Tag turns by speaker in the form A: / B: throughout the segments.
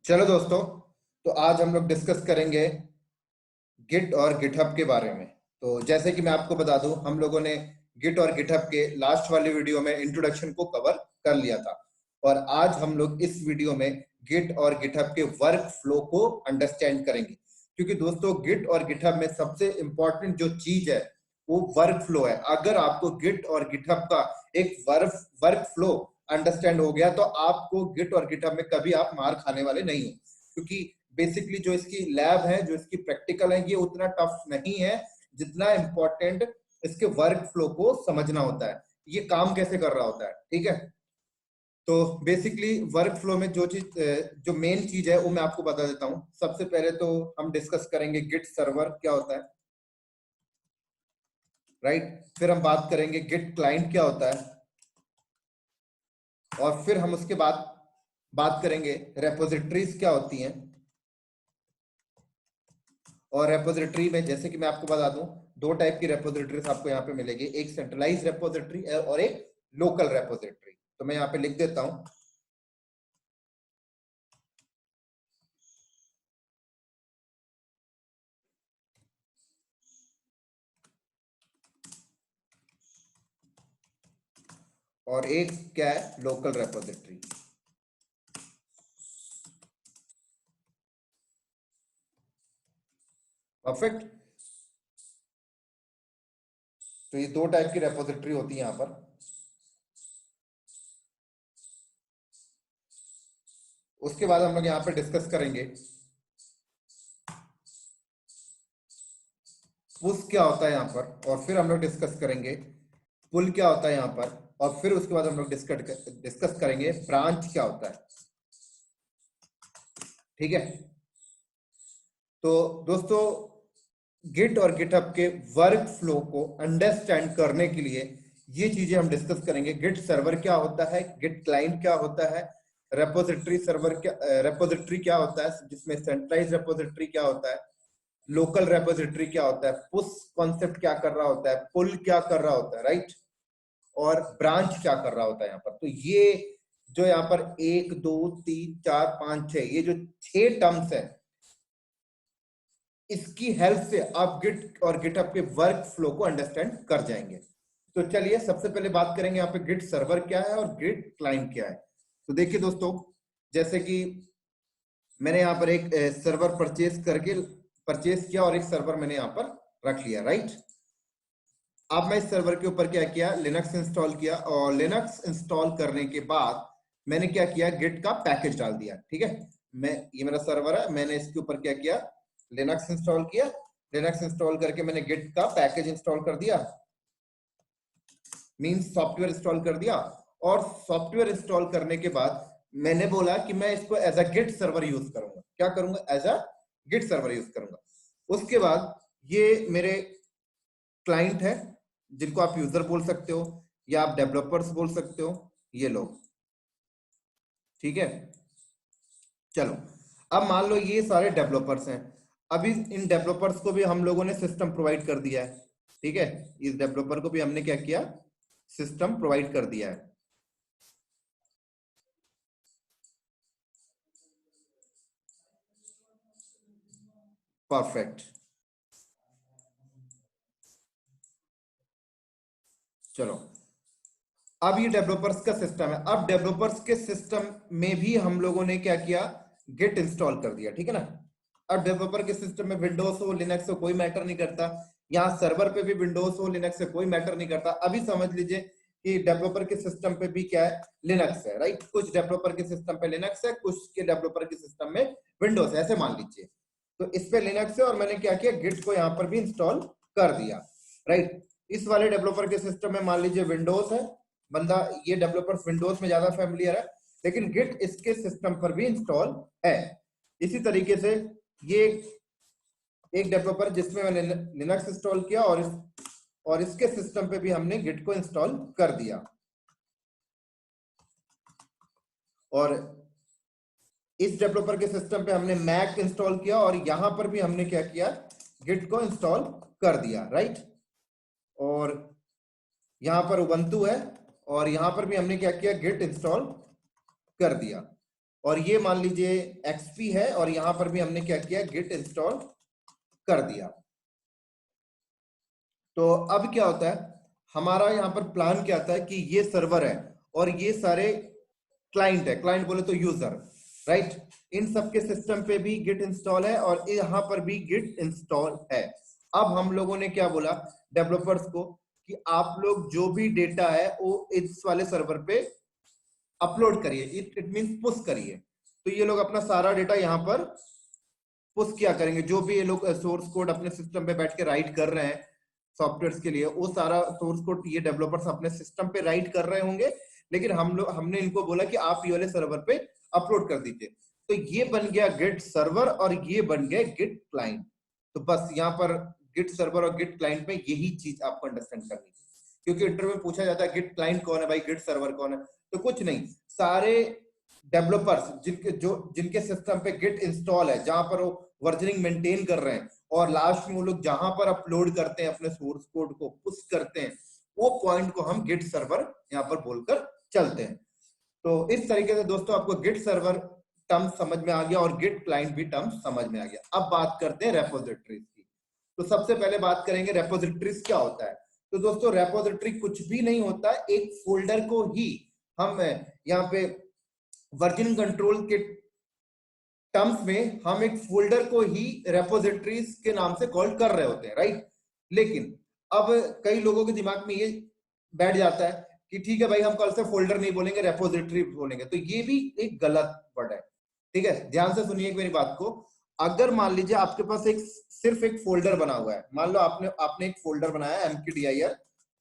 A: चलो दोस्तों, तो आज हम लोग डिस्कस करेंगे गिट और गिटहब के बारे में। तो जैसे कि मैं आपको बता दूं, हम लोगों ने गिट और गिटहब के लास्ट वाली वीडियो में इंट्रोडक्शन को कवर कर लिया था, और आज हम लोग इस वीडियो में गिट और गिटहब के वर्क फ्लो को अंडरस्टैंड करेंगे। क्योंकि दोस्तों, गिट और गिटहब में सबसे इंपॉर्टेंट जो चीज है वो वर्क फ्लो है। अगर आपको गिट और गिटहब का एक वर्क फ्लो अंडरस्टैंड हो गया तो आपको गिट और गिटहब में कभी आप मार खाने वाले नहीं हो। क्योंकि बेसिकली जो इसकी लैब है, जो इसकी प्रैक्टिकल है, ये उतना टफ नहीं है जितना इंपॉर्टेंट इसके वर्क फ्लो को समझना होता है, ये काम कैसे कर रहा होता है। ठीक है, तो बेसिकली वर्क फ्लो में जो चीज, जो मेन चीज है वो मैं आपको बता देता हूं। सबसे पहले तो हम डिस्कस करेंगे गिट सर्वर क्या होता है, राइट। फिर हम बात करेंगे गिट क्लाइंट क्या होता है, और फिर हम उसके बाद बात करेंगे रेपोजिटरीज क्या होती हैं। और रेपोजिटरी में जैसे कि मैं आपको बता दूं, दो टाइप की रेपोजिटरीज आपको यहाँ पे मिलेगी, एक सेंट्रलाइज रेपोजिटरी और एक लोकल रेपोजिटरी। तो मैं यहाँ पे लिख देता हूं, और एक क्या है, लोकल रेपोजिटरी। परफेक्ट। तो ये दो टाइप की रेपोजिटरी होती है यहाँ पर। उसके बाद हम लोग यहाँ पे डिस्कस करेंगे पुश क्या होता है यहाँ पर, और फिर हम लोग डिस्कस करेंगे पुल क्या होता है यहाँ पर, और फिर उसके बाद हम लोग डिस्कस करेंगे ब्रांच क्या होता है। ठीक है, तो दोस्तों, गिट और गिटहब के वर्क फ्लो को अंडरस्टैंड करने के लिए ये चीजें हम डिस्कस करेंगे। गिट सर्वर क्या होता है, गिट क्लाइंट क्या होता है, रेपोजिटरी सर्वर क्या, रेपोजिटरी क्या होता है जिसमें सेंट्रलाइज रेपोजिटरी क्या होता है, लोकल रेपोजिटरी क्या होता है, पुश कॉन्सेप्ट क्या कर रहा होता है, पुल क्या कर रहा होता है, राइट, और ब्रांच क्या कर रहा होता है यहाँ पर। तो ये जो यहाँ पर 1 2 3 4 5 6, ये जो 6 टर्म्स है, इसकी हेल्प से आप गिट और गिटहब के वर्क फ्लो को अंडरस्टैंड कर जाएंगे। तो चलिए सबसे पहले बात करेंगे यहाँ पे गिट सर्वर क्या है और गिट क्लाइंट क्या है। तो देखिए दोस्तों, जैसे कि मैंने यहाँ पर एक सर्वर परचेज किया और एक सर्वर मैंने यहाँ पर रख लिया, राइट। अब मैं इस सर्वर के ऊपर क्या किया, लिनक्स इंस्टॉल किया, और लिनक्स इंस्टॉल करने के बाद मैंने क्या किया, गिट का पैकेज डाल दिया। ठीक है, ये मेरा सर्वर है, मैंने इसके ऊपर क्या किया, लिनक्स इंस्टॉल किया। लिनक्स इंस्टॉल करके मैंने गिट का पैकेज इंस्टॉल कर दिया, मींस सॉफ्टवेयर इंस्टॉल कर दिया। और सॉफ्टवेयर इंस्टॉल करने के बाद मैंने बोला कि मैं इसको as a git server use करूंगा। क्या करूंगा, as a git server use करूंगा। उसके बाद ये मेरे क्लाइंट है, जिनको आप यूजर बोल सकते हो या आप डेवलपर्स बोल सकते हो, ये लोग। ठीक है, चलो, अब मान लो ये सारे डेवलपर्स हैं। अभी इन डेवलपर्स को भी हम लोगों ने सिस्टम प्रोवाइड कर दिया है। ठीक है, इस डेवलपर को भी हमने क्या किया, सिस्टम प्रोवाइड कर दिया है। परफेक्ट। चलो, अब ये डेवलपर्स का सिस्टम है। अब डेवलपर्स के सिस्टम में भी हम लोगों ने क्या किया, गिट इंस्टॉल कर दिया। ठीक है ना। अब डेवलपर के सिस्टम में विंडोज हो लिनक्स हो कोई मैटर नहीं करता, यहाँ सर्वर पे भी विंडोज हो लिनक्स से कोई मैटर नहीं करता। अभी समझ लीजिए कि डेवलपर के सिस्टम पे भी क्या है, लिनक्स है, राइट। कुछ डेवलपर के सिस्टम पे लिनक्स है, कुछ के डेवलपर के सिस्टम में विंडोज है, ऐसे मान लीजिए। तो इस पे लिनक्स है और मैंने क्या किया, गिट को यहाँ पर भी इंस्टॉल कर दिया, राइट। इस वाले डेवलपर के सिस्टम में मान लीजिए विंडोज है, बंदा, ये डेवलपर विंडोज में ज्यादा फैमिलियर है, लेकिन गिट इसके सिस्टम पर भी इंस्टॉल है। इसी तरीके से ये एक डेवलपर जिसमें मैंने लिनक्स इंस्टॉल किया और इसके सिस्टम पे भी हमने गिट को इंस्टॉल कर दिया। और इस डेवलपर के सिस्टम पे हमने मैक इंस्टॉल किया और यहां पर भी हमने क्या किया, गिट को इंस्टॉल कर दिया, राइट। और यहां पर उबंटू है और यहां पर भी हमने क्या किया, गिट इंस्टॉल कर दिया। और ये मान लीजिए एक्सपी है, और यहां पर भी हमने क्या किया, गिट इंस्टॉल कर दिया। तो अब क्या होता है, हमारा यहाँ पर प्लान क्या आता है कि ये सर्वर है और ये सारे क्लाइंट है, क्लाइंट बोले तो यूजर, राइट। इन सबके सिस्टम पे भी गिट इंस्टॉल है और यहाँ पर भी गिट इंस्टॉल है। अब हम लोगों ने क्या बोला डेवलपर्स को कि आप लोग जो भी डेटा है वो इस वाले सर्वर पे अपलोड करिए, इट मींस पुश करिए। तो ये लोग अपना सारा डेटा यहाँ पर पुश क्या करेंगे, जो भी ये लोग सोर्स कोड अपने सिस्टम पे बैठ के राइट कर रहे हैं सॉफ्टवेयर के लिए, वो सारा सोर्स कोड ये डेवलपर्स अपने सिस्टम पे राइट कर रहे होंगे, लेकिन हमने इनको बोला कि आप ये वाले सर्वर पे अपलोड कर दीजिए। तो ये बन गया गिट सर्वर और ये बन गया गिट क्लाइंट। तो बस यहाँ पर गिट सर्वर और गिट क्लाइंट में यही चीज आपको अंडरस्टैंड करनी है, क्योंकि इंटरव्यू में पूछा जाता है गिट क्लाइंट कौन है भाई, गिट सर्वर कौन है। तो कुछ नहीं, सारे डेवलपर्स जिनके सिस्टम पे गिट इंस्टॉल है, जहां पर वो वर्जनिंग मेंटेन कर रहे हैं, और लास्ट में वो लोग जहां पर अपलोड करते हैं अपने सोर्स कोड को पुश करते हैं, वो पॉइंट को हम गिट सर्वर यहाँ पर बोलकर चलते हैं। तो इस तरीके से दोस्तों आपको गिट सर्वर टर्म समझ में आ गया और गिट क्लाइंट भी टर्म समझ में आ गया। अब बात करते हैं रेपोजिटरीज की। तो सबसे पहले बात करेंगे रेपोजिटरीज क्या होता है। तो दोस्तों रेपोजिटरी कुछ भी नहीं होता, एक फोल्डर को ही हम यहाँ पे वर्जन कंट्रोल के टर्म्स में हम एक फोल्डर को ही रेपोजिटरीज के नाम से कॉल कर रहे होते हैं, राइट। लेकिन अब कई लोगों के दिमाग में ये बैठ जाता है कि ठीक है भाई, हम कल से फोल्डर नहीं बोलेंगे, रेपोजिटरी बोलेंगे। तो ये भी एक गलत वर्ड है, ठीक है। ध्यान से सुनिए मेरी बात को। अगर मान लीजिए आपके पास सिर्फ एक फोल्डर बना हुआ है, मान लो आपने एक फोल्डर बनाया mkdir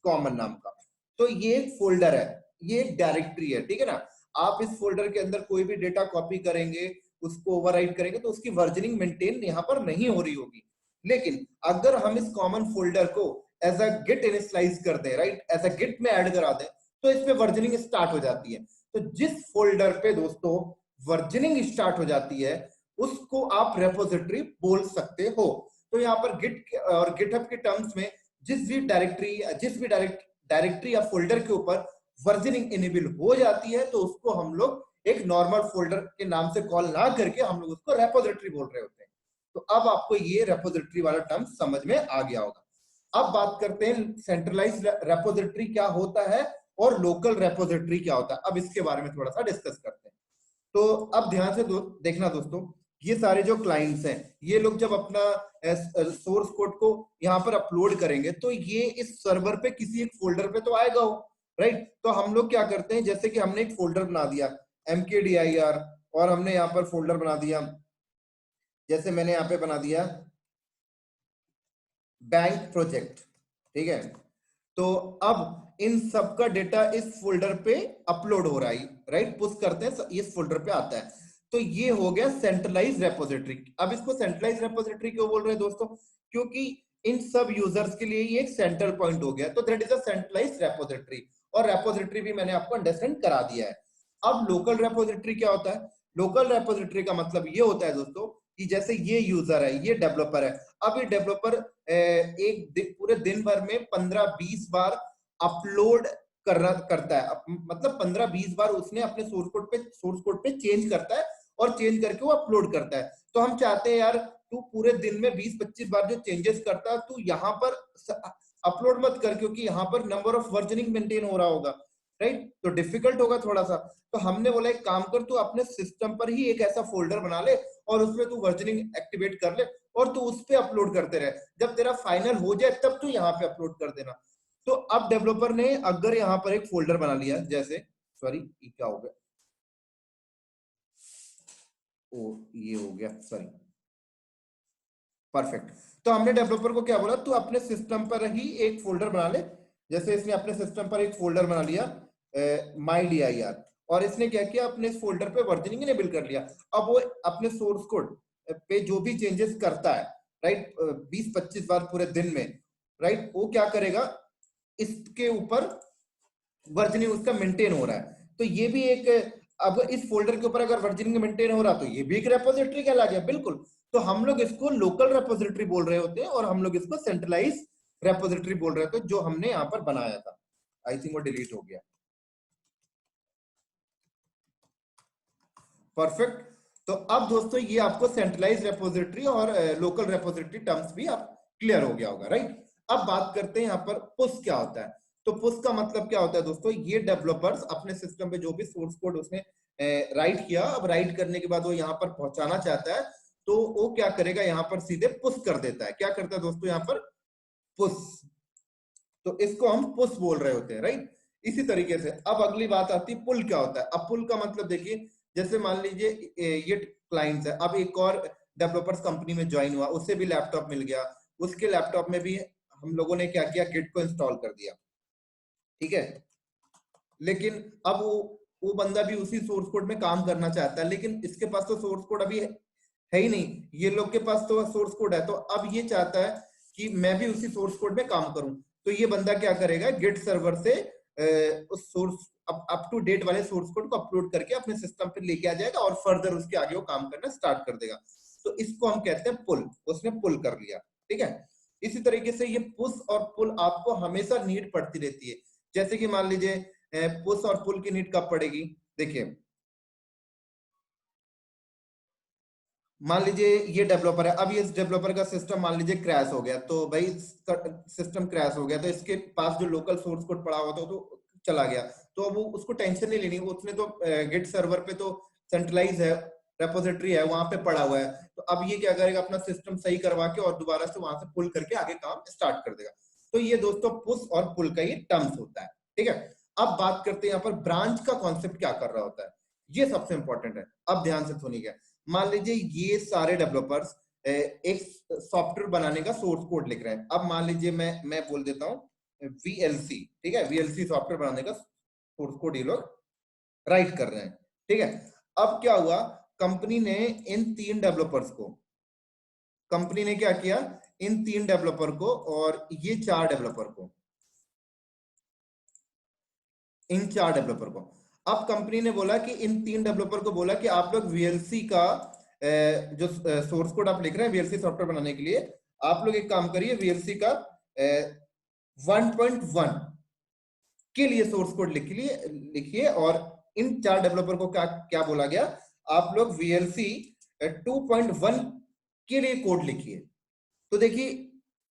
A: कॉमन नाम का, तो ये एक फोल्डर है, ये एक डायरेक्टरी है, ठीक है ना। आप इस फोल्डर के अंदर कोई भी डेटा कॉपी करेंगे, उसको ओवरराइट करेंगे, तो उसकी वर्जनिंग मेंटेन यहाँ पर नहीं हो रही होगी। लेकिन अगर हम इस कॉमन फोल्डर को एज अ गिट इनिशियलाइज कर दें, राइट, एज अ गिट में ऐड करा दें, तो इसमें वर्जनिंग स्टार्ट हो जाती है। तो जिस फोल्डर पे दोस्तों वर्जनिंग स्टार्ट हो जाती है उसको आप रेपोजिटरी बोल सकते हो। तो यहाँ पर गिट और गिटहब के टर्म्स में जिस भी डायरेक्टरी या फोल्डर के ऊपर वर्जनिंग इनेबल हो जाती है, तो उसको हम लोग एक नॉर्मल फोल्डर के नाम से कॉल ना करके हम लोग उसको रेपोजिटरी बोल रहे होते हैं। तो अब आपको ये रेपोजिटरी वाला टर्म समझ में आ गया होगा। अब बात करते हैं सेंट्रलाइज्ड रेपोजिटरी क्या होता है और लोकल रेपोजिटरी क्या होता है। अब इसके बारे में थोड़ा सा डिस्कस करते हैं। तो अब ध्यान से देखना दोस्तों, ये सारे जो क्लाइंट्स हैं, ये लोग जब अपना सोर्स कोड को यहाँ पर अपलोड करेंगे, तो ये इस सर्वर पे किसी एक फोल्डर पे तो आएगा हो, राइट। तो हम लोग क्या करते हैं, जैसे कि हमने एक फोल्डर बना दिया mkdir, और हमने यहाँ पर फोल्डर बना दिया, जैसे मैंने यहाँ पे बना दिया बैंक प्रोजेक्ट, ठीक है। तो अब इन सब का डेटा इस फोल्डर पे अपलोड हो रहा है, राइट, पुश करते हैं इस फोल्डर पे आता है। तो ये हो गया सेंट्रलाइज रेपोजिटरी। अब इसको सेंट्रलाइज रेपोजिटरी क्यों बोल रहे हैं दोस्तों, क्योंकि इन सब यूजर्स के लिए ये एक सेंट्रल पॉइंट हो गया, तो that is a centralise repository. और रेपोजिटरी भी मैंने आपको अंडरस्टैंड करा दिया है। अब लोकल रेपोजिटरी क्या होता है। लोकल रेपोजिटरी का मतलब ये होता है दोस्तों कि जैसे ये यूजर है, ये डेवलपर है, अब ये डेवलपर पूरे दिन भर में 15-20 बार अपलोड करता है, मतलब 15-20 बार उसने अपने सोर्स कोड पे चेंज करता है और चेंज करके वो अपलोड करता है। तो हम चाहते हैं यार तू पूरे दिन में 20-25 बार जो चेंजेस करता है, तू यहाँ पर अपलोड मत कर, क्योंकि यहाँ पर नंबर ऑफ वर्जनिंग मेंटेन हो रहा होगा, राइट। तो डिफिकल्ट होगा थोड़ा सा। तो हमने बोला एक काम कर, तू अपने सिस्टम पर ही एक ऐसा फोल्डर बना ले और उसमें तू वर्जनिंग एक्टिवेट कर ले और तू उस पे अपलोड करते रहे, जब तेरा फाइनल हो जाए तब तू यहाँ पे अपलोड कर देना। तो अब डेवलपर ने अगर यहाँ पर एक फोल्डर बना लिया, जैसे सॉरी ये क्या हो गया, ओ ये हो गया, सॉरी, परफेक्ट। तो हमने डेवलपर को क्या बोला, तू अपने सिस्टम पर ही एक फोल्डर बना ले। जैसे इसने अपने सिस्टम पर एक फोल्डर बना लिया mydir, और इसने क्या किया, अपने इस फोल्डर पे वर्जनिंग इनेबल कर लिया। अब वो अपने सोर्स कोड पे जो भी चेंजेस करता है, राइट, 20-25 बार पूरे दिन में, राइट, वो क्या करेगा, इसके ऊपर वर्जनिंग उसका मेंटेन हो रहा है। तो ये भी एक, अब इस फोल्डर के ऊपर अगर वर्जनिंग मेंटेन हो रहा तो ये भी एक रेपोजिटरी कहला गया, बिल्कुल। तो हम लोग इसको लोकल रेपोजिटरी बोल रहे होते हैं और हम लोग इसको सेंट्रलाइज रेपोजिटरी बोल रहे थे, जो हमने यहाँ पर बनाया था। आई थिंक वो डिलीट हो गया, परफेक्ट। तो अब दोस्तों ये आपको सेंट्रलाइज रेपोजिटरी और लोकल रेपोजिटरी टर्म्स भी आप क्लियर हो गया होगा, राइट। अब बात करते हैं यहाँ पर पुश क्या होता है। तो पुश का मतलब क्या होता है दोस्तों, ये डेवलपर्स अपने सिस्टम पे जो भी सोर्स कोड उसने राइट किया, अब राइट करने के बाद वो यहाँ पर पहुंचाना चाहता है, तो वो क्या करेगा, यहाँ पर सीधे पुश कर देता है। क्या करता है दोस्तों, यहाँ पर पुश, तो इसको हम पुश बोल रहे होते हैं, राइट। इसी तरीके से अब अगली बात आती है पुल क्या होता है। अब पुल का मतलब देखिए, जैसे मान लीजिए ये क्लाइंट्स है, अब एक और डेवलपर्स कंपनी में ज्वाइन हुआ, उससे भी लैपटॉप मिल गया, उसके लैपटॉप में भी हम लोगों ने क्या किया, गिट को इंस्टॉल कर दिया, ठीक है। लेकिन अब वो बंदा भी उसी सोर्स कोड में काम करना चाहता है, लेकिन इसके पास तो सोर्स कोड अभी है ही नहीं, ये लोग के पास तो सोर्स कोड है, तो अब ये चाहता है कि मैं भी उसी सोर्स कोड में काम करूं। तो ये बंदा क्या करेगा, गिट सर्वर से उस सोर्स अप टू डेट वाले सोर्स कोड को अपलोड करके अपने सिस्टम पे लेके आ जाएगा और फर्दर उसके आगे वो काम करना स्टार्ट कर देगा। तो इसको हम कहते हैं पुल, उसने पुल कर लिया, ठीक है। इसी तरीके से ये पुश और पुल आपको हमेशा नीड पड़ती रहती है। जैसे कि मान लीजिए पुश और पुल की नीड कब पड़ेगी, देखिए मान लीजिए ये डेवलपर है, अब ये डेवलपर का सिस्टम मान लीजिए क्रैश हो गया, तो भाई सिस्टम क्रैश हो गया, तो इसके पास जो लोकल सोर्स कोड पड़ा हुआ था तो चला गया, तो अब वो उसको टेंशन नहीं लेनी, उसने तो गिट सर्वर पे तो सेंट्रलाइज है, रेपोजिटरी है, वहां पे पड़ा हुआ है, तो अब ये क्या करेगा, अपना सिस्टम सही करवा के और दोबारा से वहां से पुल करके आगे काम स्टार्ट कर देगा। तो ये दोस्तों पुश और पुल का ये टर्म्स होता है, ठीक है। अब बात करते हैं यहाँ पर ब्रांच का कॉन्सेप्ट क्या कर रहा होता है, ये सबसे इंपॉर्टेंट है। अब ध्यान से सुनिएगा, मान लीजिए ये सारे डेवलपर्स एक सॉफ्टवेयर बनाने का सोर्स कोड लिख रहे हैं। अब मान लीजिए मैं बोल देता हूं वीएलसी, ठीक है, वीएलसी सॉफ्टवेयर बनाने का सोर्स कोड ये लोग राइट कर रहे हैं, ठीक है। अब क्या हुआ, कंपनी ने इन तीन डेवलपर्स को, कंपनी ने क्या किया, इन तीन डेवलपर को और ये चार डेवलपर को, इन चार डेवलपर को, अब कंपनी ने बोला कि इन तीन डेवलपर को बोला कि आप लोग वीएलसी का जो सोर्स कोड आप लिख रहे हैं वीएलसी सॉफ्टवेयर बनाने के लिए, आप लोग एक काम करिए, वीएलसी का 1.1 के लिए सोर्स कोड लिखिए। और इन चार डेवलपर को क्या क्या बोला गया, आप लोग वीएलसी 2.1 के लिए कोड लिखिए। तो देखिए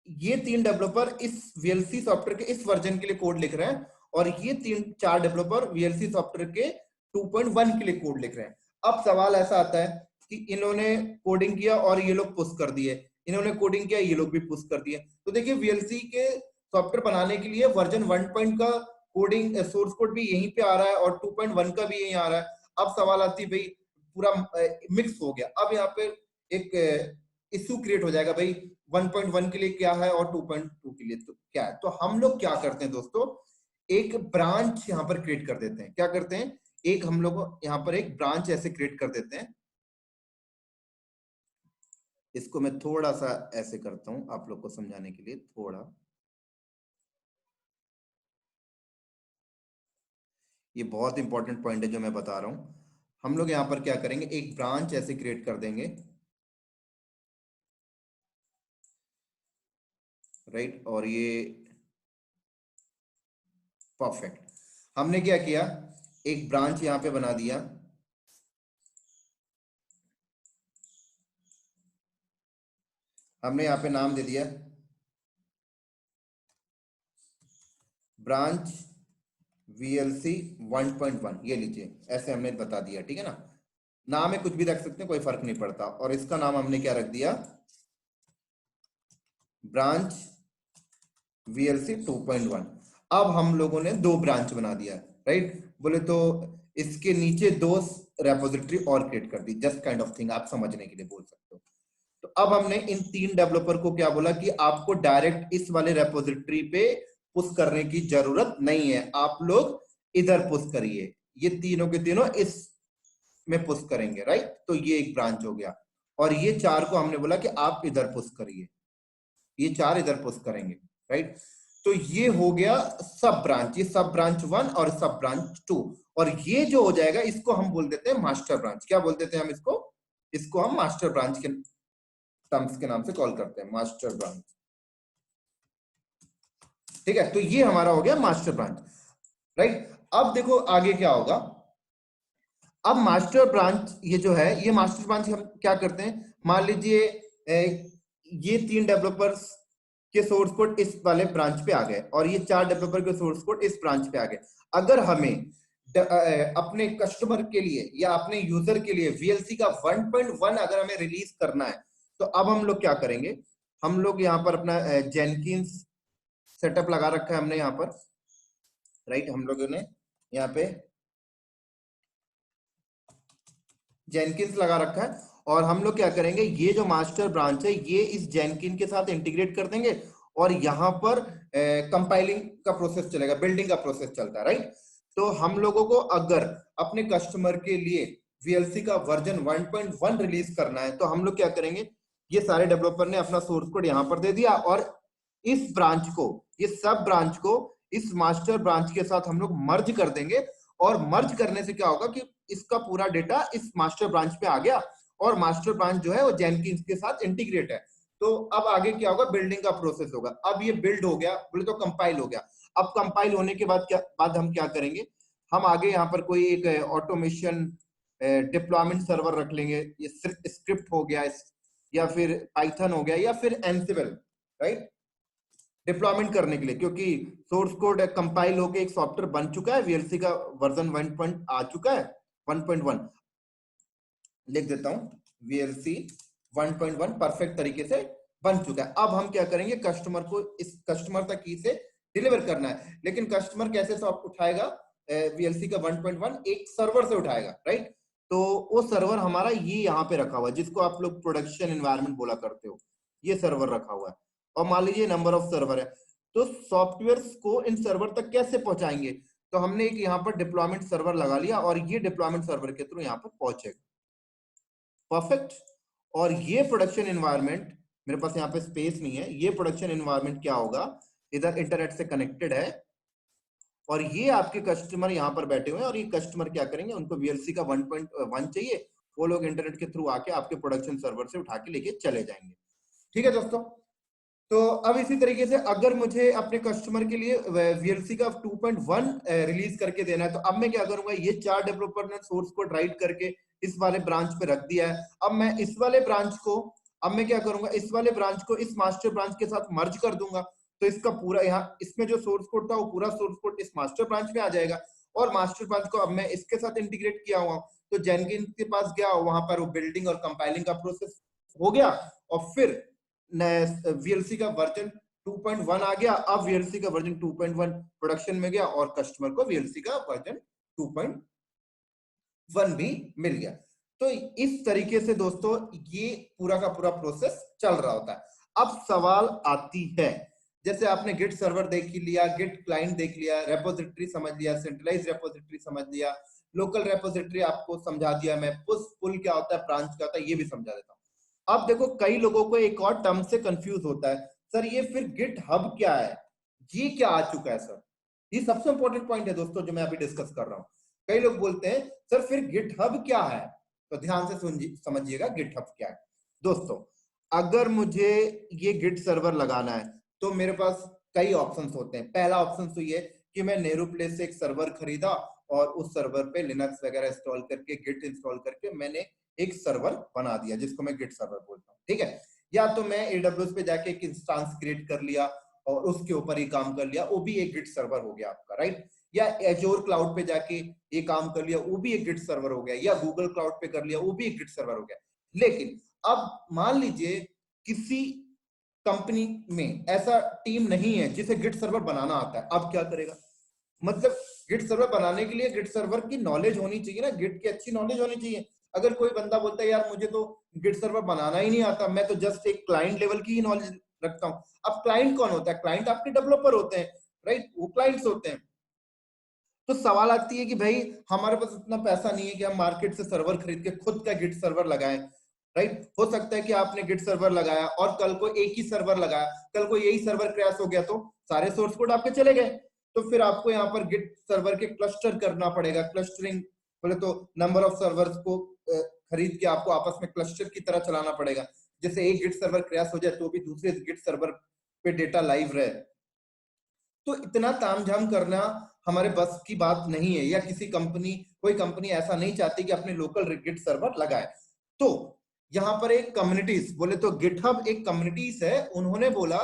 A: ये तीन डेवलपर इस वीएलसी सॉफ्टवेयर के इस वर्जन के लिए कोड लिख रहे हैं, और ये तीन चार डेवलपर वीएलसी सॉफ्टवेयर के 2.1 के लिए कोड लिख रहे हैं। अब सवाल ऐसा आता है कि इन्होंने कोडिंग किया और ये लोग पुश कर दिए, इन्होंने कोडिंग किया, ये लोग भी पुश कर दिए। तो देखिए वीएलसी के सॉफ्टवेयर बनाने के लिए वर्जन 1 का कोडिंग सोर्स कोड भी यहीं पे आ रहा है और 2.1 का भी यहीं आ रहा है। अब सवाल आती है भाई पूरा मिक्स हो गया, अब यहाँ पे एक इश्यू क्रिएट हो जाएगा भाई 1.1 के लिए क्या है और 2.2 के लिए तो क्या है। तो हम लोग क्या करते हैं दोस्तों, एक ब्रांच यहाँ पर क्रिएट कर देते हैं। क्या करते हैं, एक हम लोग यहाँ पर एक ब्रांच ऐसे क्रिएट कर देते हैं। इसको मैं थोड़ा सा ऐसे करता हूं आप लोग को समझाने के लिए, थोड़ा ये बहुत इंपॉर्टेंट पॉइंट है जो मैं बता रहा हूं। हम लोग यहाँ पर क्या करेंगे, एक ब्रांच ऐसे क्रिएट कर देंगे, राइट। और ये परफेक्ट, हमने क्या किया, एक ब्रांच यहाँ पे बना दिया, हमने यहाँ पे नाम दे दिया ब्रांच वीएलसी 1.1, ये लीजिए ऐसे हमने बता दिया, ठीक है ना। नाम में कुछ भी रख सकते हैं, कोई फर्क नहीं पड़ता। और इसका नाम हमने क्या रख दिया, ब्रांच वीएलसी 2.1। अब हम लोगों ने दो ब्रांच बना दिया, राइट। बोले तो इसके नीचे दो रेपोजिटरी और क्रिएट कर दी, जस्ट काइंड ऑफ थिंग, आप समझने के लिए बोल सकते हो। तो अब हमने इन तीन डेवलपर को क्या बोला कि आपको डायरेक्ट इस वाले रेपोजिटरी पे पुश करने की जरूरत नहीं है, आप लोग इधर पुश करिए, ये तीनों के तीनों इस में पुश करेंगे, राइट। तो ये एक ब्रांच हो गया। और ये चार को हमने बोला कि आप इधर पुश करिए, ये चार इधर पुश करेंगे, राइट। तो ये हो गया सब ब्रांच, ये सब ब्रांच 1 और सब ब्रांच 2। और ये जो हो जाएगा इसको हम बोल देते हैं मास्टर ब्रांच। क्या बोल देते हैं हम इसको, इसको हम मास्टर ब्रांच के टर्म्स के नाम से कॉल करते हैं, मास्टर ब्रांच, ठीक है। तो ये हमारा हो गया मास्टर ब्रांच, राइट। अब देखो आगे क्या होगा, अब मास्टर ब्रांच ये जो है, ये मास्टर ब्रांच हम क्या करते हैं, मान लीजिए ये 3 डेवलपर्स के सोर्स कोड इस वाले ब्रांच पे आ गए और ये 4 डेवलपर के सोर्स कोड इस ब्रांच पे आ गए। अगर हमें अपने कस्टमर के लिए या अपने यूजर के लिए VLC का 1.1 अगर हमें रिलीज करना है, तो अब हम लोग क्या करेंगे, हम लोग यहाँ पर अपना जेनकिंस सेटअप लगा रखा है हमने यहाँ पर, राइट, हम लोगों ने यहाँ पे जेनकिंस लगा रखा है और हम लोग क्या करेंगे, ये जो मास्टर ब्रांच है ये इस जेनकिन के साथ इंटीग्रेट कर देंगे और यहाँ पर कंपाइलिंग का प्रोसेस चलेगा, बिल्डिंग का प्रोसेस चलता है, राइट। तो हम लोगों को अगर अपने कस्टमर के लिए VLC का वर्जन 1.1 रिलीज करना है, तो हम लोग क्या करेंगे, ये सारे डेवलपर ने अपना सोर्स कोड यहाँ पर दे दिया और इस ब्रांच को, ये सब ब्रांच को इस मास्टर ब्रांच के साथ हम लोग मर्ज कर देंगे और मर्ज करने से क्या होगा कि इसका पूरा डेटा इस मास्टर ब्रांच पे आ गया और मास्टर ब्रांच जो है वो जेनकिंस के साथ इंटीग्रेट है। तो अब आगे क्या होगा, बिल्डिंग का प्रोसेस होगा। अब ये बिल्ड हो गया, बोले तो कंपाइल हो गया। अब कंपाइल होने के बाद हम क्या करेंगे, हम आगे यहाँ पर कोई एक ऑटोमेशन डिप्लॉयमेंट सर्वर रख लेंगे, ये स्क्रिप्ट हो गया या फिर पाइथन हो गया या फिर एंसिबल, राइट, डिप्लॉयमेंट करने के लिए, क्योंकि सोर्स कोड कंपाइल होके एक सॉफ्टवेयर बन चुका है, VLC का वर्जन 1 आ चुका है, 1.1 लिख देता हूं, VLC 1.1 परफेक्ट तरीके से बन चुका है। अब हम क्या करेंगे, कस्टमर को इस कस्टमर तक इसे डिलीवर करना है, लेकिन कस्टमर कैसे उठाएगा VLC का 1.1, एक सर्वर से उठाएगा, राइट। तो वो सर्वर हमारा ये यहाँ पे रखा हुआ है, जिसको आप लोग प्रोडक्शन एनवायरनमेंट बोला करते हो, ये सर्वर रखा हुआ है। और मान लीजिए नंबर ऑफ सर्वर है, तो सॉफ्टवेयर को इन सर्वर तक कैसे पहुंचाएंगे, तो हमने एक यहाँ पर डिप्लॉयमेंट सर्वर लगा लिया और ये डिप्लॉयमेंट सर्वर के थ्रू यहाँ पर पहुंचेगा, परफेक्ट। और ये प्रोडक्शन एनवायरनमेंट, मेरे पास यहाँ पे स्पेस नहीं है, ये प्रोडक्शन एनवायरनमेंट क्या होगा, इधर इंटरनेट से कनेक्टेड है और ये आपके कस्टमर यहाँ पर बैठे हुए हैं और ये कस्टमर क्या करेंगे, उनको VLC का 1.1 चाहिए, वो लोग इंटरनेट के थ्रू आके आपके प्रोडक्शन सर्वर से उठा के लेके चले जाएंगे। ठीक है दोस्तों, तो अब इसी तरीके से अगर मुझे अपने कस्टमर के लिए VLC का 2.1 रिलीज करके देना है, तो अब मैं क्या करूंगा, ये 4 डेवलपर ने सोर्स कोड राइट करके इस वाले ब्रांच पे रख दिया है। अब मैं इस वाले ब्रांच को, अब मैं क्या करूंगा, इस वाले ब्रांच को इस मास्टर ब्रांच के साथ मर्ज कर दूंगा, तो इसका पूरा यहाँ इसमें जो सोर्स कोड था वो पूरा सोर्स कोड इस मास्टर ब्रांच में आ जाएगा और मास्टर ब्रांच को अब मैं इसके साथ इंटीग्रेट किया हुआ, तो जेनकिंस के पास गया, वहां पर वो बिल्डिंग और कंपाइलिंग का प्रोसेस हो गया और फिर VLC का वर्जन 2.1 आ गया। अब VLC का वर्जन 2.1 प्रोडक्शन में गया और कस्टमर को VLC का वर्जन 2.1 भी मिल गया। तो इस तरीके से दोस्तों ये पूरा का पूरा प्रोसेस चल रहा होता है। अब सवाल आती है, जैसे आपने गिट सर्वर देख लिया, गिट क्लाइंट देख लिया, रेपोजिटरी समझ लिया, सेंट्रलाइज रेपोजिटरी समझ लिया, लोकल रेपोजिटरी आपको समझा दिया, मैं पुश पुल क्या होता है, ब्रांच क्या होता है, ये भी समझा देता हूं। अब देखो कई लोगों को एक और टर्म से कंफ्यूज होता है, सर ये फिर गिट हब क्या है, ये क्या आ चुका है सर, ये सबसे इंपॉर्टेंट पॉइंट है दोस्तों जो मैं अभी डिस्कस कर रहा हूं। कई लोग बोलते हैं सर फिर गिट हब क्या है, तो ध्यान से समझिएगा गिट हब क्या है। दोस्तों अगर मुझे ये गिट सर्वर लगाना है तो मेरे पास कई ऑप्शंस होते हैं। पहला ऑप्शन तो ये कि मैं नेहरू प्लेस से एक सर्वर खरीदा और उस सर्वर पे लिनक्स वगैरह इंस्टॉल करके, गिट इंस्टॉल करके मैंने एक सर्वर बना दिया जिसको मैं गिट सर्वर बोलता हूँ, ठीक है। या तो मैं AWS पे जाके एक इंस्टांस क्रिएट कर लिया और उसके ऊपर ही काम कर लिया, वो भी एक गिट सर्वर हो गया आपका, राइट। या एजोर क्लाउड पे जाके ये काम कर लिया, वो भी एक गिट सर्वर हो गया, या गूगल क्लाउड पे कर लिया, वो भी एक गिट सर्वर हो गया। लेकिन अब मान लीजिए किसी कंपनी में ऐसा टीम नहीं है जिसे गिट सर्वर बनाना आता है, अब क्या करेगा, मतलब गिट सर्वर बनाने के लिए गिट सर्वर की नॉलेज होनी चाहिए ना, गिट की अच्छी नॉलेज होनी चाहिए। अगर कोई बंदा बोलता है यार मुझे तो गिट सर्वर बनाना ही नहीं आता, मैं तो जस्ट एक क्लाइंट लेवल की ही नॉलेज रखता हूं। अब क्लाइंट कौन होता है, क्लाइंट आपके डेवलपर होते हैं, राइट, वो क्लाइंट्स होते हैं। तो सवाल आती है कि भाई हमारे पास उतना पैसा नहीं है कि हम मार्केट से सर्वर खरीद के खुद का गिट सर्वर लगाएं, राइट। हो सकता है कि आपने गिट सर्वर लगाया और कल को एक ही सर्वर लगाया, कल को यही सर्वर क्रैश हो गया तो सारे सोर्स कोड आपके चले गए। तो फिर आपको यहाँ पर गिट सर्वर के क्लस्टर करना पड़ेगा, क्लस्टरिंग बोले तो नंबर ऑफ सर्वर्स को खरीद के आपको आपस में क्लस्टर की तरह चलाना पड़ेगा, जैसे एक गिट सर्वर क्रैश हो जाए तो भी दूसरे गिट सर्वर पे डेटा लाइव रहे। तो इतना तामझाम करना हमारे बस की बात नहीं है, या कोई कंपनी ऐसा नहीं चाहती कि अपने लोकल गिट सर्वर लगाए। तो यहाँ पर एक कम्युनिटीज, बोले तो गिटहब एक कम्युनिटीज है, उन्होंने बोला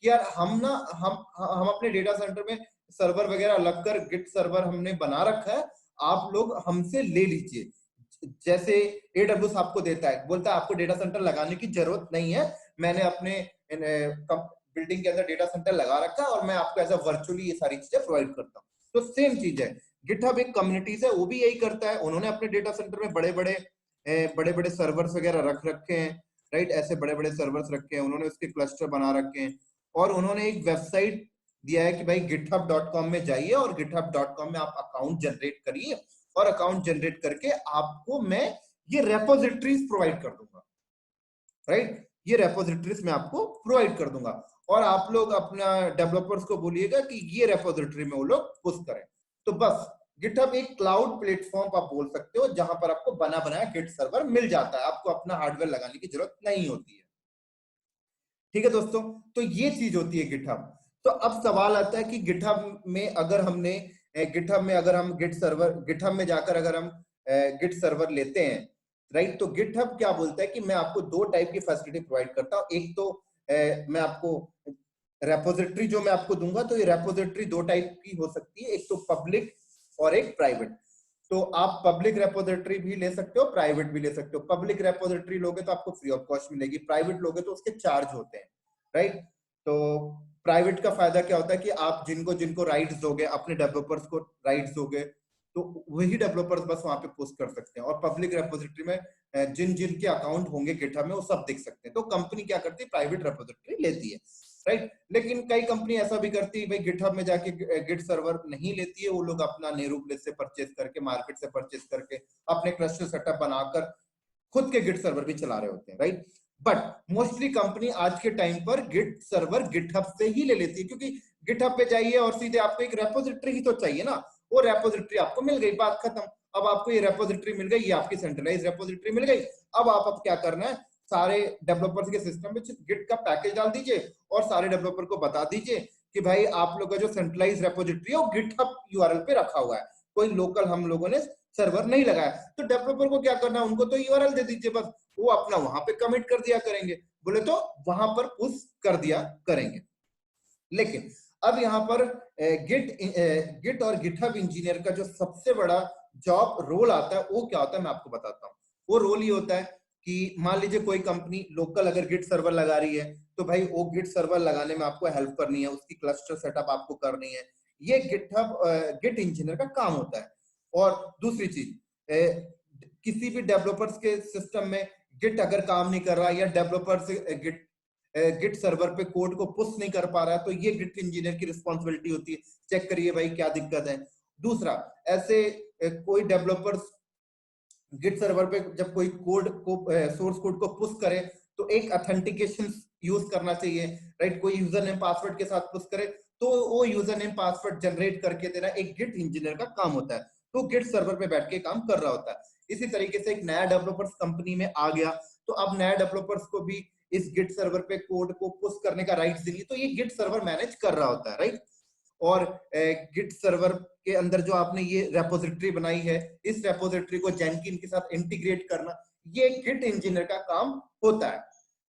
A: कि यार हम अपने डेटा सेंटर में सर्वर वगैरह अलग कर गिट सर्वर हमने बना रखा है, आप लोग हमसे ले लीजिए। जैसे AWS आपको देता है, बोलता है आपको डेटा सेंटर लगाने की जरूरत नहीं है, मैंने अपने बिल्डिंग के अंदर डेटा सेंटर लगा रखा है और मैं आपको ऐसा वर्चुअली ये सारी चीजें प्रोवाइड करता हूँ। तो सेम चीज है, गिटहब एक कम्युनिटीज है, वो भी यही करता है। उन्होंने अपने डेटा सेंटर में बड़े बड़े सर्वर्स वगैरह रख रखे हैं, राइट, ऐसे बड़े बड़े सर्वर्स रखे हैं, उन्होंने उसके क्लस्टर बना रखे हैं, और उन्होंने एक वेबसाइट दिया है कि भाई github.com में जाइए और github.com में आप अकाउंट जनरेट करिए, और अकाउंट जनरेट करके आपको मैं ये रेपोजिटरीज प्रोवाइड कर दूंगा, राइट, ये रेपोजिटरीज मैं आपको प्रोवाइड कर दूंगा, और आप लोग अपना डेवलपर्स को बोलिएगा कि ये रेपोजिटरी में वो लोग पुश करें। तो बस गिटहब एक क्लाउड प्लेटफॉर्म आप बोल सकते हो, जहां पर आपको बना बनाया गिट सर्वर मिल जाता है, आपको अपना हार्डवेयर लगाने की जरूरत नहीं होती है। ठीक है दोस्तों, तो ये चीज होती है गिटहब। तो अब सवाल आता है कि गिटहब में अगर हम गिटहब में जाकर अगर हम गिट सर्वर लेते हैं, राइट, तो गिटहब क्या बोलता है कि मैं आपको दो टाइप की फैसिलिटी प्रोवाइड करता हूं। एक तो मैं आपको रेपोजिटरी जो मैं आपको दूंगा, तो ये रेपोजिटरी दो टाइप की हो सकती है, एक तो पब्लिक और एक प्राइवेट। तो आप पब्लिक रेपोजिटरी भी ले सकते हो, प्राइवेट भी ले सकते हो। पब्लिक रेपोजिटरी लोगे तो आपको फ्री ऑफ कॉस्ट मिलेगी, प्राइवेट लोगे तो उसके चार्ज होते हैं, राइट। तो प्राइवेट का फायदा क्या होता है कि आप जिनको जिनको राइट्स दोगे, अपने डेवलपर्स को राइट्स दोगे, तो वही डेवलपर्स बस वहां पे पोस्ट कर सकते हैं, और पब्लिक रेपोजिटरी में जिन जिन के अकाउंट होंगे गिटहब में वो सब देख सकते हैं। तो कंपनी क्या करती है, प्राइवेट रेपोजिटरी लेती है, राइट। लेकिन कई कंपनी ऐसा भी करती है, भाई गिटहब में जाके गिट सर्वर नहीं लेती है, वो लोग अपना नेहरू प्लेस से परचेज करके, मार्केट से परचेज करके अपने क्लस्टर सेटअप बनाकर खुद के गिट सर्वर भी चला रहे होते हैं, राइट। बट मोस्टली कंपनी आज के टाइम पर गिट सर्वर गिटहब से ही ले लेती है, क्योंकि गिटहब पे जाइए और सीधे आपको एक रेपोजिटरी ही तो चाहिए ना, वो रेपोजिटरी आपको मिल गई, बात खत्म। अब आपको ये रेपोजिटरी मिल गई, ये आपकी सेंट्रलाइज रेपोजिटरी मिल गई। अब क्या करना है, सारे डेवलपर्स के सिस्टम में गिट का पैकेज डाल दीजिए और सारे डेवलपर को बता दीजिए कि भाई आप लोग का जो सेंट्रलाइज रेपोजिटरी है वो गिटहब यूआरएल पे रखा हुआ है, कोई लोकल हम लोगों ने सर्वर नहीं लगाया। तो डेवलपर को क्या करना है, उनको तो यूआरएल दे दीजिए, बस वो अपना वहां पे कमिट कर दिया करेंगे, बोले तो वहां पर पुश कर दिया करेंगे। लेकिन अब यहाँ पर गिट और गिटहब इंजीनियर का जो सबसे बड़ा जॉब रोल आता है वो क्या होता है, मैं आपको बताता हूँ। वो रोल ये होता है कि मान लीजिए कोई कंपनी लोकल अगर गिट सर्वर लगा रही है, तो भाई वो गिट सर्वर लगाने में आपको हेल्प करनी है, उसकी क्लस्टर सेटअप आपको करनी है, ये गिट इंजीनियर का काम होता है। और दूसरी चीज, किसी भी डेवलपर्स के सिस्टम में गिट अगर काम नहीं कर रहा, या डेवलपर से गिट सर्वर पे कोड को पुश नहीं कर पा रहा है, तो ये गिट इंजीनियर की रिस्पॉन्सिबिलिटी होती है, चेक करिए भाई क्या दिक्कत है। दूसरा, ऐसे कोई डेवलपर्स गिट सर्वर पे जब कोई कोड को सोर्स कोड को पुश करे, तो एक ऑथेंटिकेशन यूज करना चाहिए, राइट। कोई यूजर नेम पासवर्ड के साथ पुश करे, तो वो यूजर नेम पासवर्ड जनरेट करके देना एक गिट इंजीनियर का काम होता है, तो गिट सर्वर पे बैठ के काम कर रहा होता है। इसी तरीके से एक नया डेवलपर्स कंपनी में आ गया, तो अब नया डेवलपर्स को भी इस गिट सर्वर पे कोड को पुश करने का राइट देंगे, तो ये गिट सर्वर मैनेज कर रहा होता है, राइट। और गिट सर्वर के अंदर जो आपने ये रेपोजिटरी बनाई है, इस रेपोजिटरी को जेनकिन के साथ इंटीग्रेट करना, ये गिट इंजीनियर का काम होता है।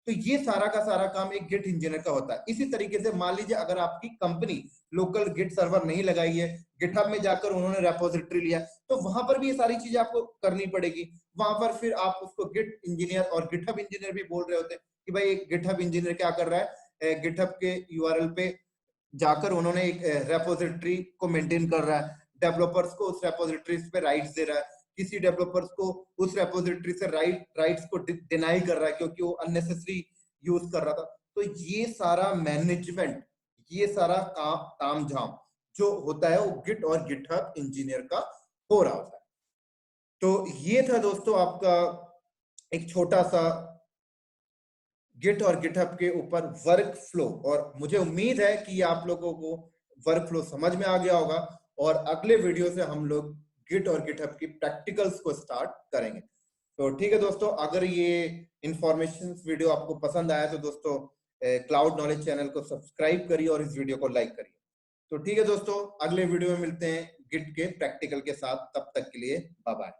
A: तो ये सारा का सारा काम एक गिट इंजीनियर का होता है। इसी तरीके से मान लीजिए अगर आपकी कंपनी लोकल गिट सर्वर नहीं लगाई है, गिटहब में जाकर उन्होंने रेपोजिटरी लिया, तो वहां पर भी ये सारी चीजें आपको करनी पड़ेगी। वहां पर फिर आप उसको गिट इंजीनियर और गिटहब इंजीनियर भी बोल रहे होते हैं कि भाई गिटहब इंजीनियर क्या कर रहा है, गिटहब के यूआरएल पे जाकर उन्होंने एक रेपोजिटरी को मेंटेन कर रहा है, डेवलपर्स को उस रेपोजिटरी पे राइट्स दे रहा है, किसी डेवलपर्स को उस रेपोजिटरी से राइट्स को डिनाई कर रहा है क्योंकि वो अननेसेसरी यूज कर रहा था। तो ये सारा मैनेजमेंट, ये सारा काम झाम जो होता है वो गिट और गिटहब इंजीनियर का हो रहा होता है। तो ये था दोस्तों आपका एक छोटा सा गिट और गिटहब के ऊपर वर्क फ्लो, और मुझे उम्मीद है कि आप लोगों को वर्क फ्लो समझ में आ गया होगा, और अगले वीडियो से हम लोग गिट और गिटहब की प्रैक्टिकल्स को स्टार्ट करेंगे। तो ठीक है दोस्तों, अगर ये इंफॉर्मेशन वीडियो आपको पसंद आया तो दोस्तों क्लाउड नॉलेज चैनल को सब्सक्राइब करिए और इस वीडियो को लाइक करिए। तो ठीक है दोस्तों, अगले वीडियो में मिलते हैं गिट के प्रैक्टिकल के साथ। तब तक के लिए बाय बाय।